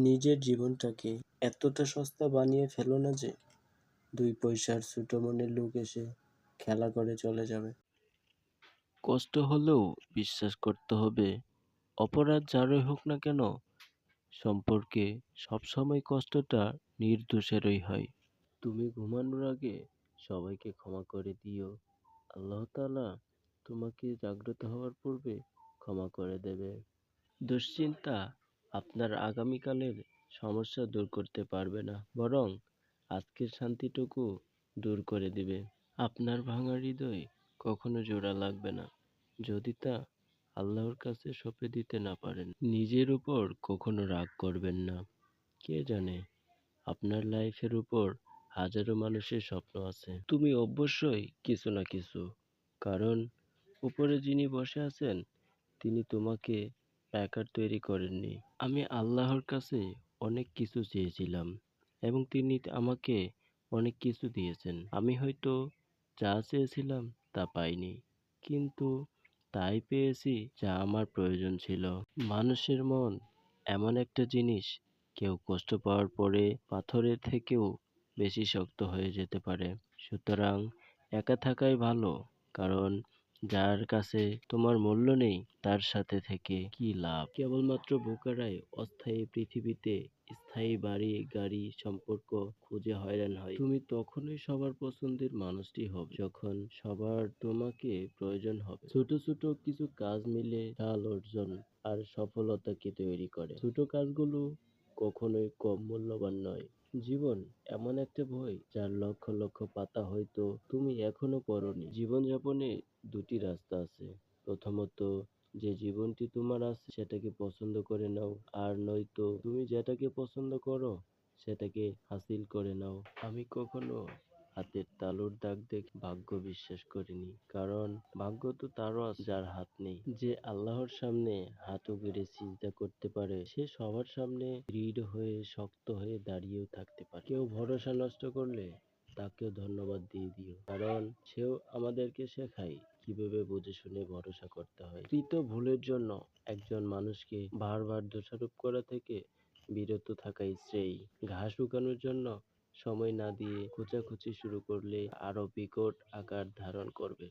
নিজের জীবনটাকে এতটা সস্তা বানিয়ে ফেলো না যে 2 পয়সার ছোট মনের লোক এসে খেলা করে চলে যাবে। কষ্ট হলেও বিশ্বাস করতে হবে, অপরাধ যারই হোক না কেন, সম্পর্কে সবসময় কষ্টটা নির্দোষেরই হয়। তুমি ঘুমানোর আগে সবাইকে ক্ষমা করে দিও। আল্লাহ তাআলা তোমাকে জাগ্রত হওয়ার পূর্বে ক্ষমা করে দেবে। দুশ্চিন্তা আপনার আগামীকালের সমস্যা দূর করতে পারবে না, বরং আজকের শান্তিটুকু দূর করে দিবে। আপনার ভাঙা হৃদয় কখনো জোড়া লাগবে না, যদি তা আল্লাহর কাছে সঁপে দিতে না পারেন। নিজের উপর কখনো রাগ করবেন না। কে জানে আপনার লাইফের উপর হাজারো মানুষের স্বপ্ন আছে। তুমি অবশ্যই কিছু না কিছু, কারণ উপরে যিনি বসে আছেন তিনি তোমাকে একার তৈরি করেননি। আমি আল্লাহর কাছে অনেক কিছু চেয়েছিলাম এবং তিনি আমাকে অনেক কিছু দিয়েছেন। আমি হয়তো যা চেয়েছিলাম তা পাইনি, কিন্তু তাই পেয়েছি যা আমার প্রয়োজন ছিল। মানুষের মন এমন একটা জিনিস, কেউ কষ্ট পাওয়ার পরে পাথরের থেকেও বেশি শক্ত হয়ে যেতে পারে। সুতরাং একা থাকাই ভালো, কারণ যার কাছে তোমার মূল্য নেই তার সাথে থেকে কি লাভ? কেবলমাত্র বোকারাই অস্থায়ী পৃথিবীতে স্থায়ী বাড়ি গাড়ি সম্পর্ক খুঁজে হয়রান হয়। তুমি তখনই সবার পছন্দের মানুষটি হবে যখন সবার তোমাকে প্রয়োজন হবে। ছোট ছোট কিছু কাজ মিলে বিশাল অর্জন আর সফলতাকে তৈরি করে। ছোট কাজগুলো কখনোই কম মূল্যবান নয়। জীবন এমন একটা বই যার লক্ষ লক্ষ পাতা হয়তো তুমি এখনো পড়োনি। জীবনযাপনে দুটি রাস্তা আছে। প্রথমত, যে জীবনটি তোমার আছে সেটাকে পছন্দ করে নাও, আর নয়তো তুমি যেটাকে পছন্দ করো সেটাকে হাসিল করে নাও। আমি কখনো হাতের তালুর দাগ দেখে ভাগ্য বিশ্বাস করিনি, কারণ ভাগ্য তো তারও আছে যার হাত নেই। যে আল্লাহর সামনে হাঁটু গেড়ে সিজদা করতে পারে সে সবার সামনে দৃঢ় হয়ে শক্ত হয়ে দাঁড়িয়েও থাকতে পারে। কেউ ভরসা নষ্ট করলে তাকেও ধন্যবাদ দিয়ে দিও, কারণ সেও আমাদেরকে শেখায় কিভাবে বুঝে শুনে ভরসা করতে হয়। কৃত ভুলের জন্য একজন মানুষকে বারবার দোষারোপ করা থেকে বিরত থাকাই শ্রেয়। ঘাস শুকানোর জন্য সময় না দিয়ে খোঁচাখুচি শুরু করলে আরো বিকট আকার ধারণ করবে।